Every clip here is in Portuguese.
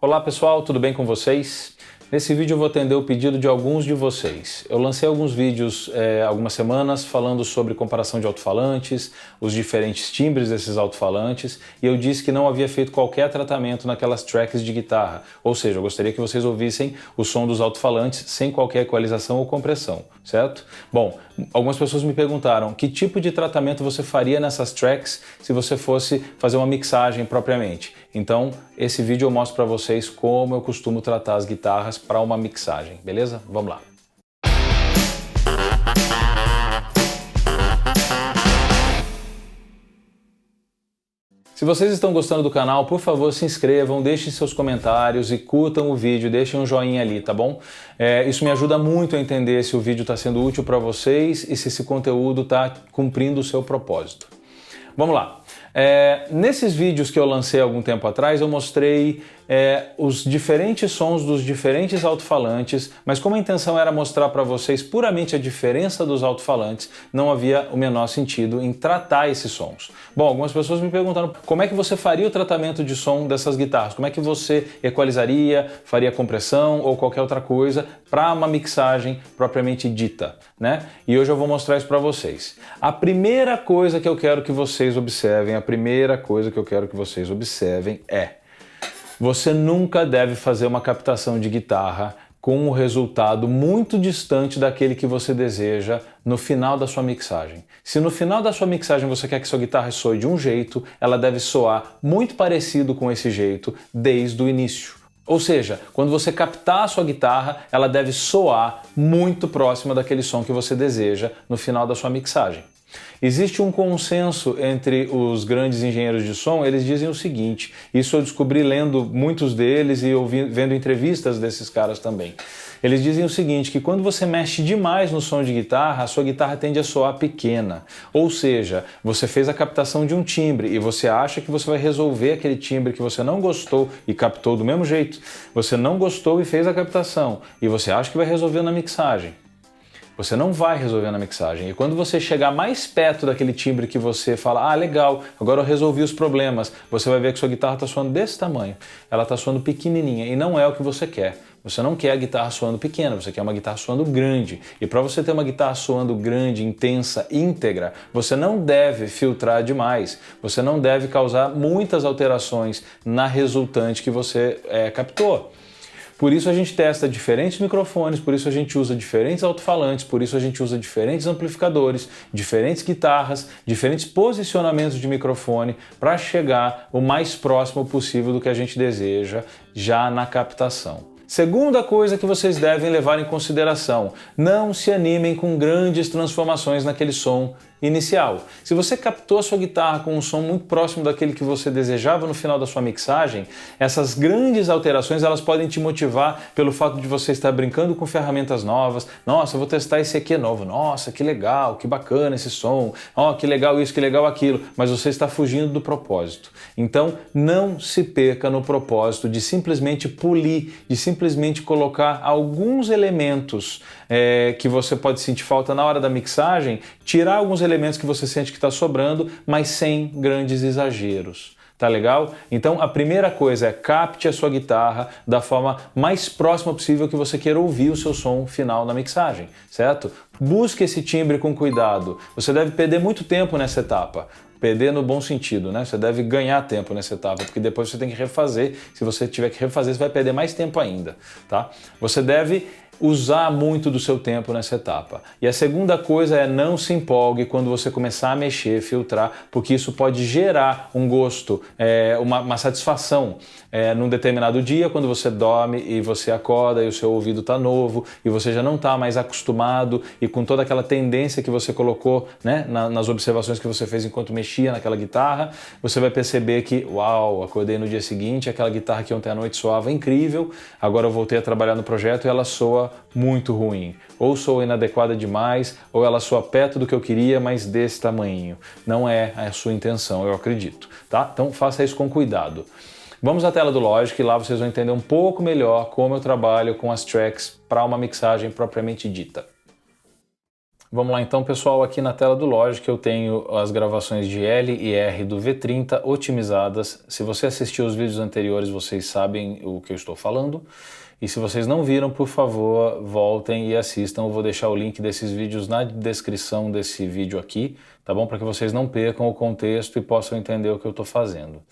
Olá pessoal, tudo bem com vocês? Nesse vídeo eu vou atender o pedido de alguns de vocês. Eu lancei alguns vídeos algumas semanas falando sobre comparação de alto-falantes, os diferentes timbres desses alto-falantes, e eu disse que não havia feito qualquer tratamento naquelas tracks de guitarra, ou seja, eu gostaria que vocês ouvissem o som dos alto-falantes sem qualquer equalização ou compressão, certo? Bom, algumas pessoas me perguntaram que tipo de tratamento você faria nessas tracks se você fosse fazer uma mixagem propriamente. Então, esse vídeo eu mostro para vocês como eu costumo tratar as guitarras para uma mixagem, beleza? Vamos lá! Se vocês estão gostando do canal, por favor se inscrevam, deixem seus comentários e curtam o vídeo, deixem um joinha ali, tá bom? Isso me ajuda muito a entender se o vídeo está sendo útil para vocês e se esse conteúdo está cumprindo o seu propósito. Vamos lá! Nesses vídeos que eu lancei algum tempo atrás, eu mostrei os diferentes sons dos diferentes alto-falantes, mas como a intenção era mostrar para vocês puramente a diferença dos alto-falantes, não havia o menor sentido em tratar esses sons. Bom, algumas pessoas me perguntaram como é que você faria o tratamento de som dessas guitarras, como é que você equalizaria, faria compressão ou qualquer outra coisa para uma mixagem propriamente dita, né? E hoje eu vou mostrar isso para vocês. A primeira coisa que eu quero que vocês observem, é: você nunca deve fazer uma captação de guitarra com um resultado muito distante daquele que você deseja no final da sua mixagem. Se no final da sua mixagem você quer que sua guitarra soe de um jeito, ela deve soar muito parecido com esse jeito desde o início. Ou seja, quando você captar a sua guitarra, ela deve soar muito próxima daquele som que você deseja no final da sua mixagem. Existe um consenso entre os grandes engenheiros de som, eles dizem o seguinte, isso eu descobri lendo muitos deles e vendo entrevistas desses caras também. Eles dizem o seguinte, que quando você mexe demais no som de guitarra, a sua guitarra tende a soar pequena. Ou seja, você fez a captação de um timbre e você acha que você vai resolver aquele timbre que você não gostou e captou do mesmo jeito. Você não gostou e fez a captação e você acha que vai resolver na mixagem. Você não vai resolver na mixagem. E quando você chegar mais perto daquele timbre que você fala, ah, legal, agora eu resolvi os problemas, você vai ver que sua guitarra está soando desse tamanho. Ela está soando pequenininha e não é o que você quer. Você não quer a guitarra soando pequena, você quer uma guitarra soando grande. E para você ter uma guitarra soando grande, intensa, íntegra, você não deve filtrar demais. Você não deve causar muitas alterações na resultante que você captou. Por isso a gente testa diferentes microfones, por isso a gente usa diferentes alto-falantes, por isso a gente usa diferentes amplificadores, diferentes guitarras, diferentes posicionamentos de microfone para chegar o mais próximo possível do que a gente deseja já na captação. Segunda coisa que vocês devem levar em consideração, não se animem com grandes transformações naquele som inicial. Se você captou a sua guitarra com um som muito próximo daquele que você desejava no final da sua mixagem, essas grandes alterações elas podem te motivar pelo fato de você estar brincando com ferramentas novas. Nossa, eu vou testar esse aqui novo. Nossa, que legal, que bacana esse som. Oh, que legal isso, que legal aquilo. Mas você está fugindo do propósito. Então, não se perca no propósito de simplesmente polir, de simplesmente colocar alguns elementos que você pode sentir falta na hora da mixagem, tirar alguns elementos que você sente que está sobrando, mas sem grandes exageros. Tá legal? Então a primeira coisa é capte a sua guitarra da forma mais próxima possível que você queira ouvir o seu som final na mixagem, certo? Busque esse timbre com cuidado. Você deve perder muito tempo nessa etapa. Perder no bom sentido, né? Você deve ganhar tempo nessa etapa, porque depois você tem que refazer. Se você tiver que refazer, você vai perder mais tempo ainda, tá? Você deve usar muito do seu tempo nessa etapa. E a segunda coisa é não se empolgue quando você começar a mexer, filtrar, porque isso pode gerar um gosto, uma satisfação num determinado dia, quando você dorme e você acorda e o seu ouvido está novo e você já não está mais acostumado e com toda aquela tendência que você colocou, né, nas observações que você fez enquanto mexia naquela guitarra, você vai perceber que, uau, acordei no dia seguinte, aquela guitarra que ontem à noite soava incrível, agora eu voltei a trabalhar no projeto e ela soa muito ruim. Ou soa inadequada demais, ou ela soa perto do que eu queria, mas desse tamanho. Não é a sua intenção, eu acredito, tá? Então faça isso com cuidado. Vamos à tela do Logic e lá vocês vão entender um pouco melhor como eu trabalho com as tracks para uma mixagem propriamente dita. Vamos lá então, pessoal, aqui na tela do Logic eu tenho as gravações de L e R do V30 otimizadas. Se você assistiu os vídeos anteriores, vocês sabem o que eu estou falando. E se vocês não viram, por favor, voltem e assistam. Eu vou deixar o link desses vídeos na descrição desse vídeo aqui, tá bom? Para que vocês não percam o contexto e possam entender o que eu estou fazendo.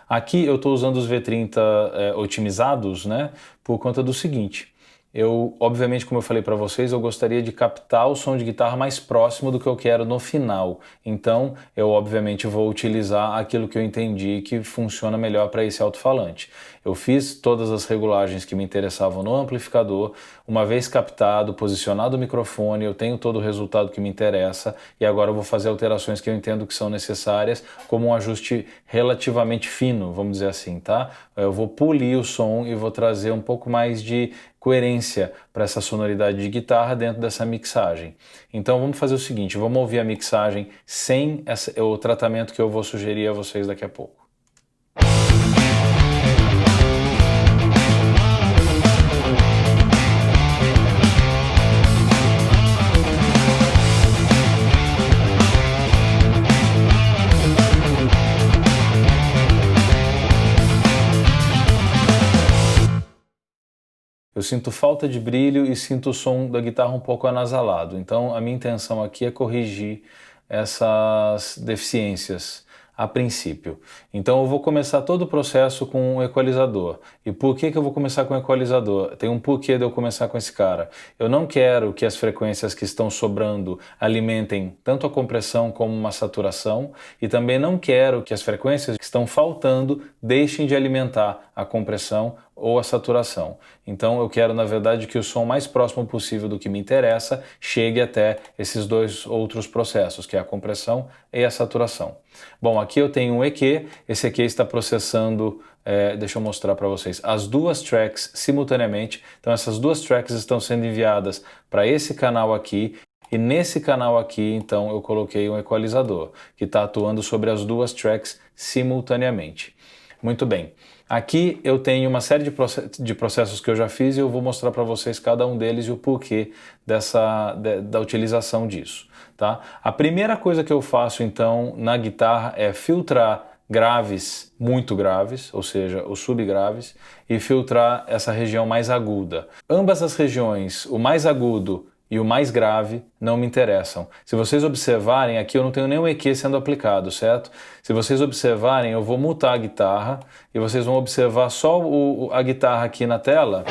Aqui eu estou usando os V30 otimizados, né? Por conta do seguinte. Obviamente, como eu falei para vocês, eu gostaria de captar o som de guitarra mais próximo do que eu quero no final. Então, eu obviamente vou utilizar aquilo que eu entendi que funciona melhor para esse alto-falante. Eu fiz todas as regulagens que me interessavam no amplificador. Uma vez captado, posicionado o microfone, eu tenho todo o resultado que me interessa e agora eu vou fazer alterações que eu entendo que são necessárias, como um ajuste relativamente fino, vamos dizer assim, tá? Eu vou polir o som e vou trazer um pouco mais de coerência para essa sonoridade de guitarra dentro dessa mixagem. Então vamos fazer o seguinte, vamos ouvir a mixagem sem o tratamento que eu vou sugerir a vocês daqui a pouco. Eu sinto falta de brilho e sinto o som da guitarra um pouco anasalado. Então a minha intenção aqui é corrigir essas deficiências a princípio. Então eu vou começar todo o processo com um equalizador. E por que eu vou começar com o equalizador? Tem um porquê de eu começar com esse cara. Eu não quero que as frequências que estão sobrando alimentem tanto a compressão como uma saturação, e também não quero que as frequências que estão faltando deixem de alimentar a compressão ou a saturação. Então eu quero, na verdade, que o som mais próximo possível do que me interessa chegue até esses dois outros processos, que é a compressão e a saturação. Bom, aqui eu tenho um EQ, esse EQ está processando, deixa eu mostrar para vocês, as duas tracks simultaneamente. Então essas duas tracks estão sendo enviadas para esse canal aqui, e nesse canal aqui, então, eu coloquei um equalizador, que está atuando sobre as duas tracks simultaneamente. Muito bem. Aqui eu tenho uma série de processos que eu já fiz e eu vou mostrar para vocês cada um deles e o porquê da utilização disso, tá? A primeira coisa que eu faço então na guitarra é filtrar graves muito graves, ou seja, os subgraves, e filtrar essa região mais aguda. Ambas as regiões, o mais agudo e o mais grave, não me interessam. Se vocês observarem, aqui eu não tenho nenhum EQ sendo aplicado, certo? Se vocês observarem, eu vou mutar a guitarra e vocês vão observar só a guitarra aqui na tela.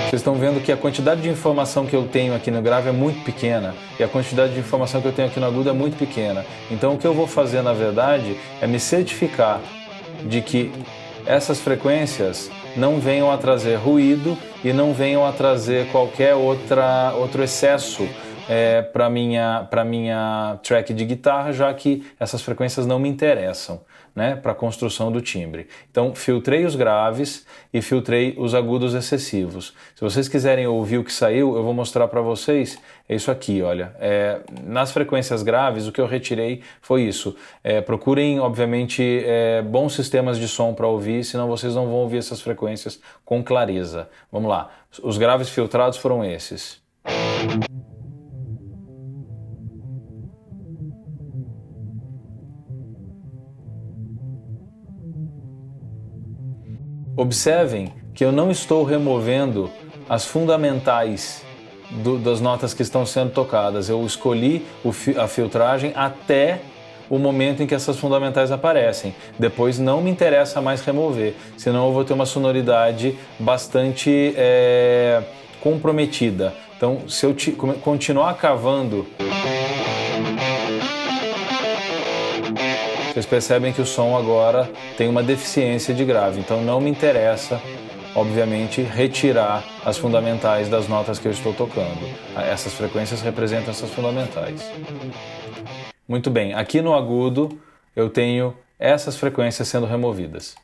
Vocês estão vendo que a quantidade de informação que eu tenho aqui no grave é muito pequena e a quantidade de informação que eu tenho aqui no agudo é muito pequena. Então o que eu vou fazer, na verdade, é me certificar de que essas frequências não venham a trazer ruído e não venham a trazer qualquer outro excesso para minha track de guitarra, já que essas frequências não me interessam, né, para a construção do timbre. Então filtrei os graves e filtrei os agudos excessivos. Se vocês quiserem ouvir o que saiu, eu vou mostrar para vocês. É isso aqui, olha. Nas frequências graves, o que eu retirei foi isso. Procurem, obviamente, bons sistemas de som para ouvir, senão vocês não vão ouvir essas frequências com clareza. Vamos lá. Os graves filtrados foram esses. Observem que eu não estou removendo as fundamentais das notas que estão sendo tocadas. Eu escolhi a filtragem até o momento em que essas fundamentais aparecem. Depois não me interessa mais remover, senão eu vou ter uma sonoridade bastante comprometida. Então, se eu continuar cavando, vocês percebem que o som agora tem uma deficiência de grave, então não me interessa, obviamente, retirar as fundamentais das notas que eu estou tocando. Essas frequências representam essas fundamentais. Muito bem, aqui no agudo eu tenho essas frequências sendo removidas.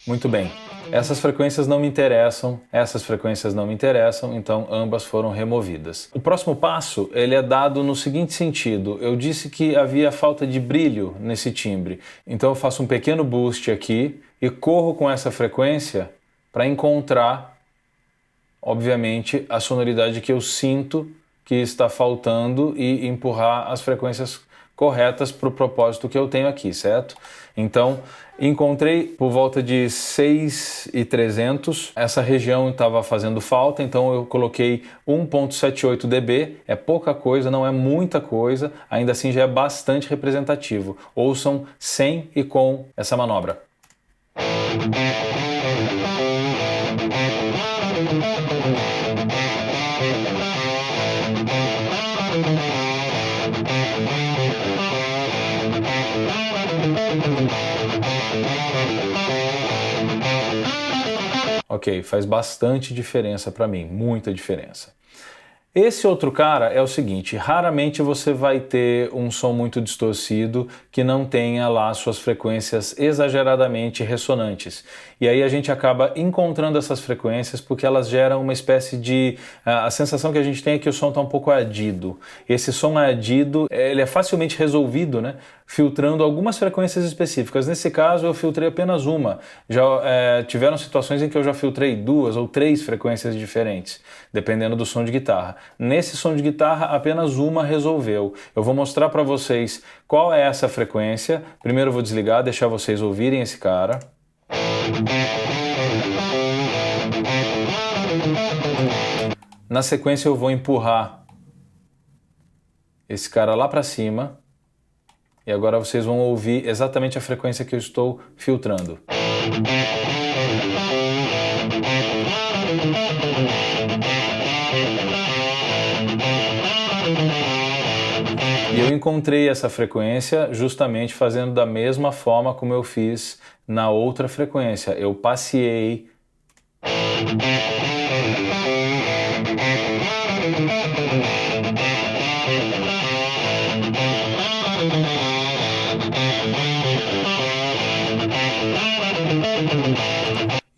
Muito bem. Essas frequências não me interessam, essas frequências não me interessam, então ambas foram removidas. O próximo passo, ele é dado no seguinte sentido. Eu disse que havia falta de brilho nesse timbre, então eu faço um pequeno boost aqui e corro com essa frequência para encontrar, obviamente, a sonoridade que eu sinto que está faltando e empurrar as frequências corretas para o propósito que eu tenho aqui, certo? Então, encontrei por volta de 6.300, essa região estava fazendo falta, então eu coloquei 1.78 dB, é pouca coisa, não é muita coisa, ainda assim já é bastante representativo. Ouçam sem e com essa manobra. Ok, faz bastante diferença para mim, muita diferença. Esse outro cara é o seguinte, raramente você vai ter um som muito distorcido que não tenha lá suas frequências exageradamente ressonantes. E aí a gente acaba encontrando essas frequências porque elas geram uma espécie de... A sensação que a gente tem é que o som está um pouco adido. Esse som adido, ele é facilmente resolvido, né? Filtrando algumas frequências específicas. Nesse caso eu filtrei apenas uma. Já tiveram situações em que eu já filtrei 2 ou 3 frequências diferentes, dependendo do som de guitarra. Nesse som de guitarra, apenas uma resolveu. Eu vou mostrar para vocês qual é essa frequência. Primeiro eu vou desligar, deixar vocês ouvirem esse cara. Na sequência eu vou empurrar esse cara lá para cima. E agora vocês vão ouvir exatamente a frequência que eu estou filtrando. E eu encontrei essa frequência justamente fazendo da mesma forma como eu fiz na outra frequência. Eu passeei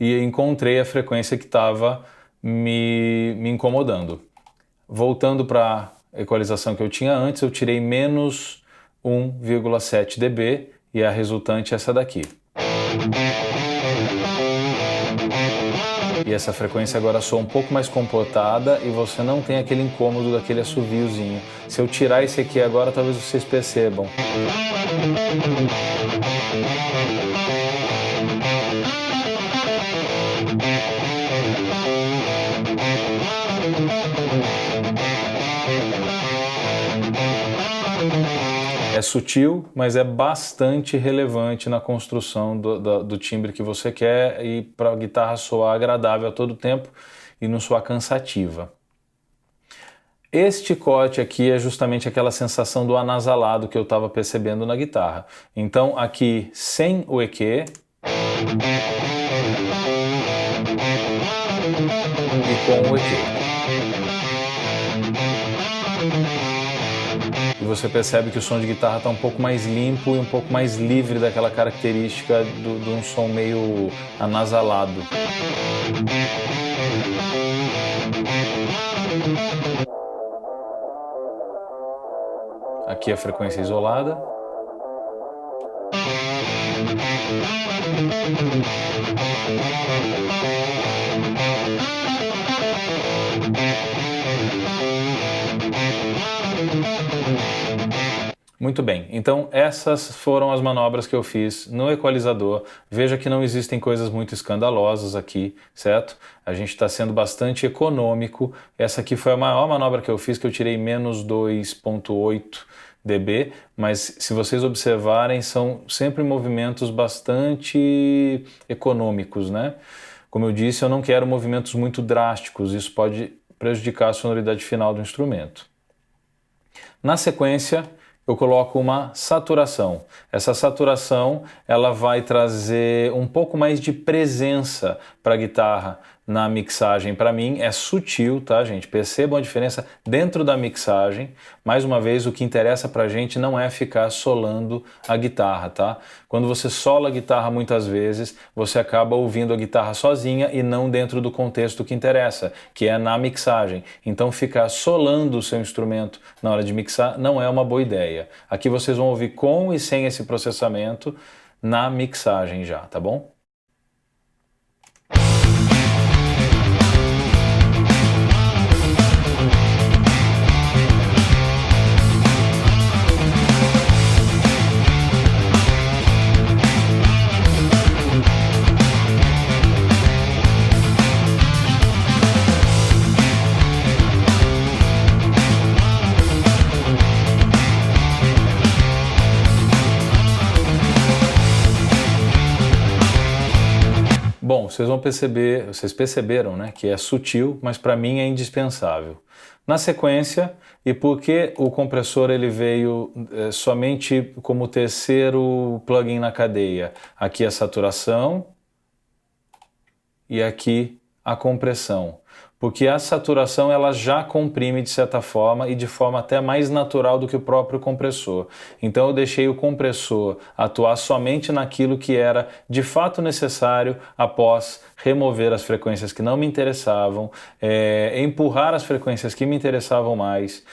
e encontrei a frequência que estava me incomodando. Voltando para a equalização que eu tinha antes, eu tirei menos 1,7 dB e a resultante é essa daqui. E essa frequência agora soa um pouco mais comportada e você não tem aquele incômodo daquele assoviozinho. Se eu tirar esse aqui agora, talvez vocês percebam. É sutil, mas é bastante relevante na construção do timbre que você quer e para a guitarra soar agradável a todo tempo e não soar cansativa. Este corte aqui é justamente aquela sensação do anasalado que eu estava percebendo na guitarra. Então aqui sem o EQ e com o EQ. E você percebe que o som de guitarra está um pouco mais limpo e um pouco mais livre daquela característica de um som meio anasalado. Aqui a frequência isolada. Muito bem, então essas foram as manobras que eu fiz no equalizador. Veja que não existem coisas muito escandalosas aqui, certo? A gente está sendo bastante econômico. Essa aqui foi a maior manobra que eu fiz, que eu tirei menos 2,8 dB, mas se vocês observarem, são sempre movimentos bastante econômicos, né? Como eu disse, eu não quero movimentos muito drásticos, isso pode prejudicar a sonoridade final do instrumento. Na sequência, eu coloco uma saturação. Essa saturação ela vai trazer um pouco mais de presença para a guitarra. na mixagem para mim é sutil, tá, gente? Percebam a diferença dentro da mixagem. Mais uma vez, o que interessa pra gente não é ficar solando a guitarra, tá? Quando você sola a guitarra muitas vezes, você acaba ouvindo a guitarra sozinha e não dentro do contexto que interessa, que é na mixagem. Então ficar solando o seu instrumento na hora de mixar não é uma boa ideia. Aqui vocês vão ouvir com e sem esse processamento na mixagem já, tá bom? Bom, vocês perceberam, né, que é sutil, mas para mim é indispensável. Na sequência, e porque o compressor ele veio somente como terceiro plugin na cadeia, aqui a saturação e aqui a compressão. Porque a saturação ela já comprime de certa forma e de forma até mais natural do que o próprio compressor. Então eu deixei o compressor atuar somente naquilo que era de fato necessário após remover as frequências que não me interessavam, empurrar as frequências que me interessavam mais,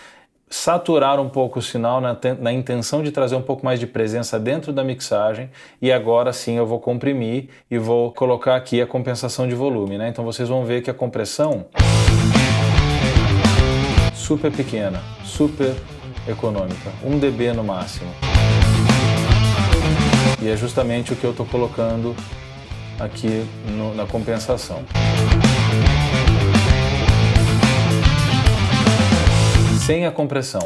saturar um pouco o sinal na intenção de trazer um pouco mais de presença dentro da mixagem, e agora sim eu vou comprimir e vou colocar aqui a compensação de volume, né? Então vocês vão ver que a compressão super pequena, super econômica, 1 dB no máximo. E é justamente o que eu estou colocando aqui na compensação. Sem a compressão.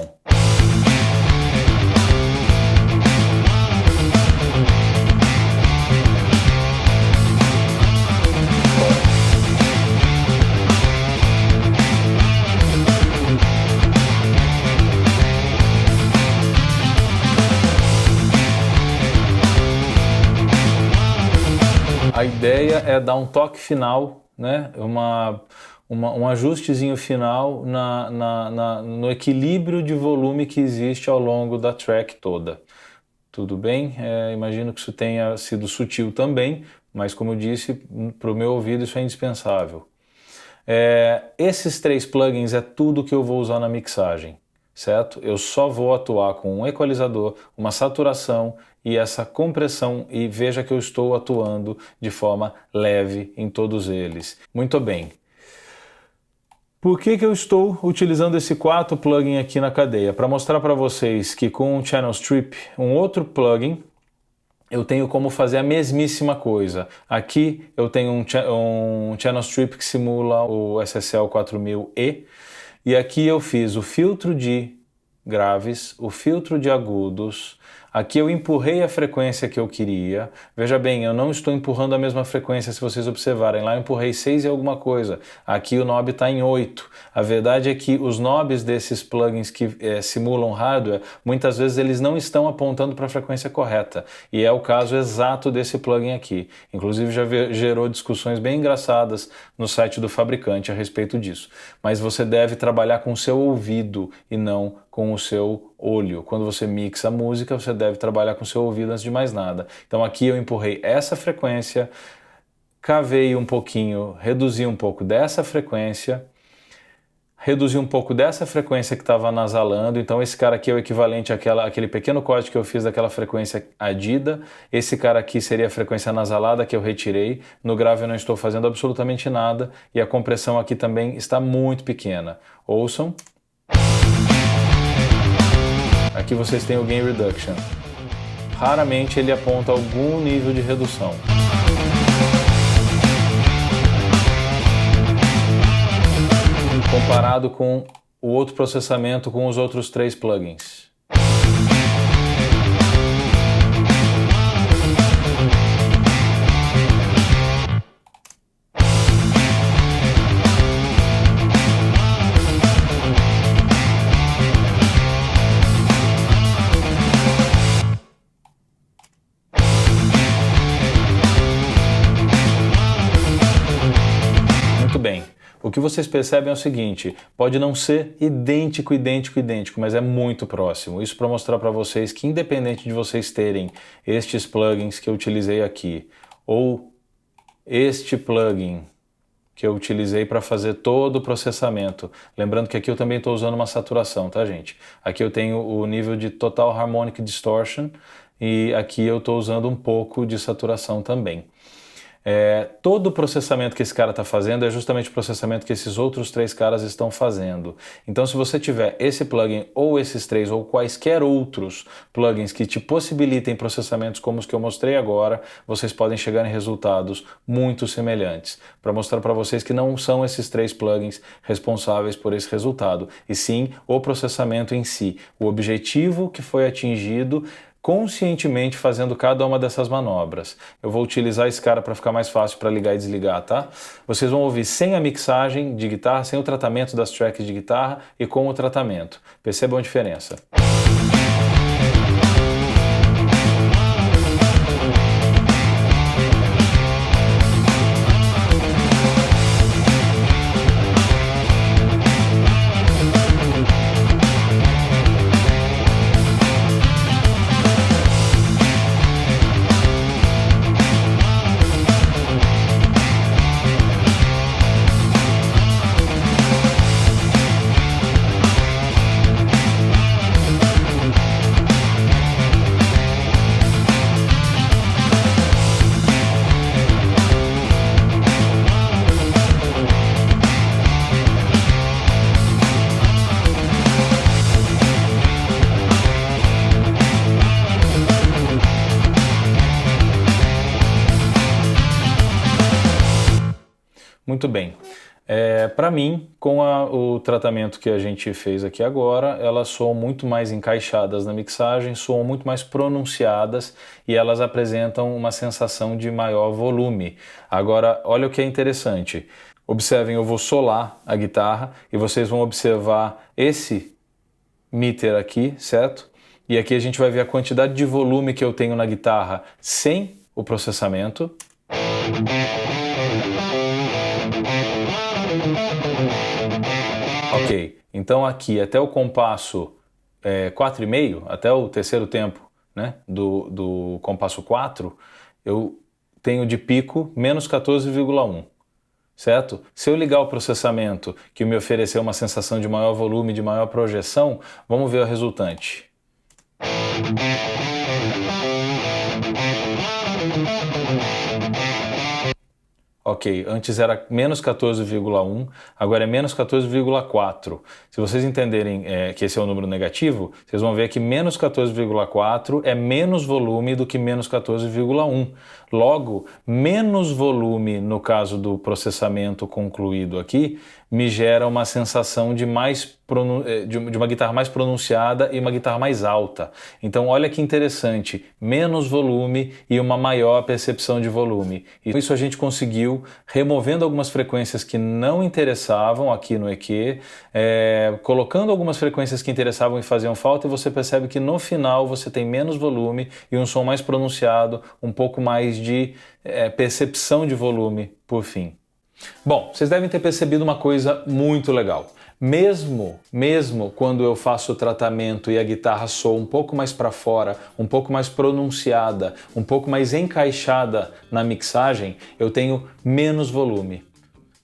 A ideia é dar um toque final, né? Um ajustezinho final no equilíbrio de volume que existe ao longo da track toda. Tudo bem? Imagino que isso tenha sido sutil também, mas como eu disse, para o meu ouvido isso é indispensável. Esses 3 plugins é tudo que eu vou usar na mixagem, certo? Eu só vou atuar com um equalizador, uma saturação e essa compressão, e veja que eu estou atuando de forma leve em todos eles. Muito bem. Por que eu estou utilizando esse 4 plugin aqui na cadeia? Para mostrar para vocês que com o Channel Strip, um outro plugin, eu tenho como fazer a mesmíssima coisa. Aqui eu tenho um Channel Strip que simula o SSL 4000E, e aqui eu fiz o filtro de graves, o filtro de agudos. Aqui eu empurrei a frequência que eu queria. Veja bem, eu não estou empurrando a mesma frequência, se vocês observarem. Lá eu empurrei 6 e alguma coisa. Aqui o knob está em 8. A verdade é que os knobs desses plugins que simulam hardware, muitas vezes eles não estão apontando para a frequência correta. E é o caso exato desse plugin aqui. Inclusive já gerou discussões bem engraçadas no site do fabricante a respeito disso. Mas você deve trabalhar com o seu ouvido e não com o seu olho. Quando você mixa a música, você deve trabalhar com o seu ouvido antes de mais nada. Então aqui eu empurrei essa frequência, cavei um pouquinho, reduzi um pouco dessa frequência, reduzi um pouco dessa frequência que estava nasalando. Então esse cara aqui é o equivalente àquele pequeno corte que eu fiz daquela frequência adida. Esse cara aqui seria a frequência nasalada que eu retirei. No grave eu não estou fazendo absolutamente nada, e a compressão aqui também está muito pequena. Ouçam. Aqui vocês têm o Gain Reduction. Raramente ele aponta algum nível de redução. Comparado com o outro processamento com os outros 3 plugins. que vocês percebem é o seguinte, pode não ser idêntico, mas é muito próximo. Isso para mostrar para vocês que independente de vocês terem estes plugins que eu utilizei aqui, ou este plugin que eu utilizei para fazer todo o processamento. Lembrando que aqui eu também estou usando uma saturação, tá, gente? Aqui eu tenho o nível de Total Harmonic Distortion e aqui eu estou usando um pouco de saturação também. Todo o processamento que esse cara está fazendo é justamente o processamento que esses outros 3 caras estão fazendo. Então, se você tiver esse plugin ou esses 3 ou quaisquer outros plugins que te possibilitem processamentos como os que eu mostrei agora, vocês podem chegar em resultados muito semelhantes. Para mostrar para vocês que não são esses 3 plugins responsáveis por esse resultado, e sim o processamento em si, o objetivo que foi atingido conscientemente fazendo cada uma dessas manobras. Eu vou utilizar esse cara para ficar mais fácil para ligar e desligar, tá? Vocês vão ouvir sem a mixagem de guitarra, sem o tratamento das tracks de guitarra e com o tratamento. Percebam a diferença. Muito bem. Para mim, com o tratamento que a gente fez aqui agora, elas soam muito mais encaixadas na mixagem, soam muito mais pronunciadas e elas apresentam uma sensação de maior volume. Agora, olha o que é interessante. Observem, eu vou solar a guitarra e vocês vão observar esse meter aqui, certo? E aqui a gente vai ver a quantidade de volume que eu tenho na guitarra sem o processamento. Ok, então aqui até o compasso 4,5, até o terceiro tempo, né, do compasso 4, eu tenho de pico menos 14,1, certo? Se eu ligar o processamento que me ofereceu uma sensação de maior volume, de maior projeção, vamos ver o resultante. Ok, antes era menos 14,1, agora é menos 14,4. Se vocês entenderem que esse é um número negativo, vocês vão ver que menos 14,4 é menos volume do que menos 14,1. Logo, menos volume no caso do processamento concluído aqui me gera uma sensação de uma guitarra mais pronunciada e uma guitarra mais alta. Então olha que interessante, menos volume e uma maior percepção de volume. E isso a gente conseguiu removendo algumas frequências que não interessavam aqui no EQ, colocando algumas frequências que interessavam e faziam falta, e você percebe que no final você tem menos volume e um som mais pronunciado, um pouco mais de percepção de volume por fim. Bom, vocês devem ter percebido uma coisa muito legal. Mesmo quando eu faço o tratamento e a guitarra soa um pouco mais para fora, um pouco mais pronunciada, um pouco mais encaixada na mixagem, eu tenho menos volume.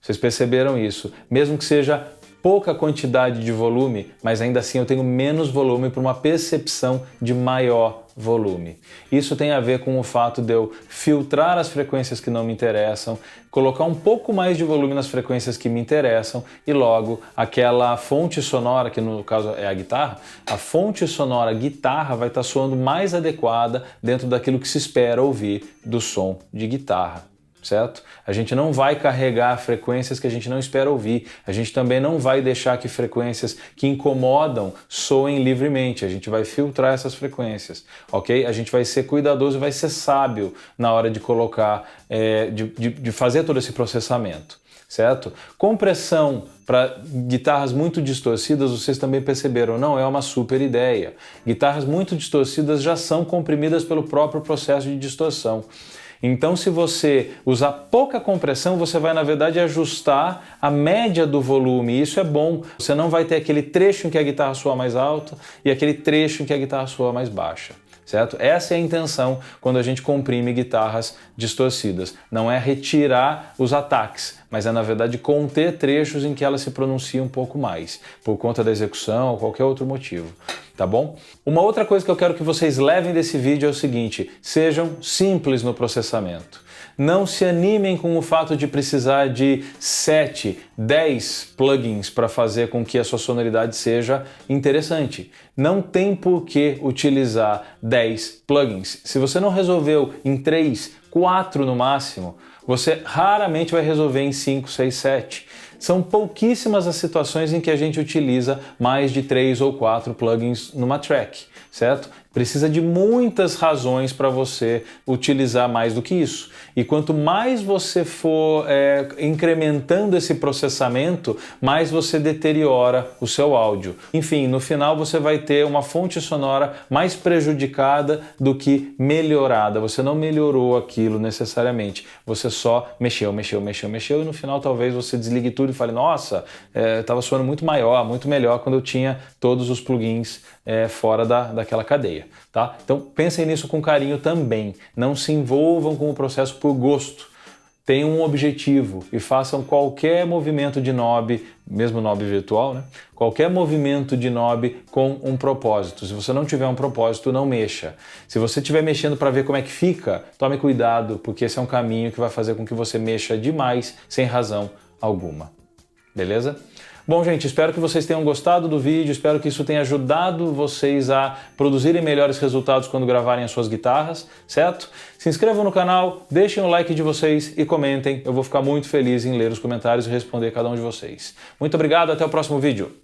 Vocês perceberam isso? Mesmo que seja pouca quantidade de volume, mas ainda assim eu tenho menos volume para uma percepção de maior volume. Isso tem a ver com o fato de eu filtrar as frequências que não me interessam, colocar um pouco mais de volume nas frequências que me interessam e logo aquela fonte sonora, que no caso é a guitarra, a fonte sonora guitarra vai estar soando mais adequada dentro daquilo que se espera ouvir do som de guitarra. Certo? A gente não vai carregar frequências que a gente não espera ouvir. A gente também não vai deixar que frequências que incomodam soem livremente. A gente vai filtrar essas frequências, ok? A gente vai ser cuidadoso e vai ser sábio na hora de colocar, de fazer todo esse processamento, certo? Compressão para guitarras muito distorcidas, vocês também perceberam, não é uma super ideia. Guitarras muito distorcidas já são comprimidas pelo próprio processo de distorção. Então, se você usar pouca compressão, você vai, na verdade, ajustar a média do volume. E isso é bom. Você não vai ter aquele trecho em que a guitarra soa mais alta e aquele trecho em que a guitarra soa mais baixa. Certo? Essa é a intenção quando a gente comprime guitarras distorcidas. Não é retirar os ataques, mas é, na verdade, conter trechos em que ela se pronuncia um pouco mais, por conta da execução ou qualquer outro motivo. Tá bom? Uma outra coisa que eu quero que vocês levem desse vídeo é o seguinte: sejam simples no processamento. Não se animem com o fato de precisar de 7, 10 plugins para fazer com que a sua sonoridade seja interessante. Não tem por que utilizar 10 plugins. Se você não resolveu em 3, 4 no máximo, você raramente vai resolver em 5, 6, 7. São pouquíssimas as situações em que a gente utiliza mais de 3 ou 4 plugins numa track, certo? Precisa de muitas razões para você utilizar mais do que isso. E quanto mais você for incrementando esse processamento, mais você deteriora o seu áudio. Enfim, no final você vai ter uma fonte sonora mais prejudicada do que melhorada. Você não melhorou aquilo necessariamente. Você só mexeu e no final talvez você desligue tudo e fale: nossa, estava soando muito maior, muito melhor quando eu tinha todos os plugins fora daquela cadeia. Tá? Então pensem nisso com carinho também. Não se envolvam com o processo por gosto. Tenham um objetivo e façam qualquer movimento de knob, mesmo knob virtual, né? Qualquer movimento de knob com um propósito. Se você não tiver um propósito, não mexa. Se você estiver mexendo para ver como é que fica, tome cuidado, porque esse é um caminho que vai fazer com que você mexa demais sem razão alguma. Beleza? Bom, gente, espero que vocês tenham gostado do vídeo, espero que isso tenha ajudado vocês a produzirem melhores resultados quando gravarem as suas guitarras, certo? Se inscrevam no canal, deixem o like de vocês e comentem, eu vou ficar muito feliz em ler os comentários e responder cada um de vocês. Muito obrigado, até o próximo vídeo!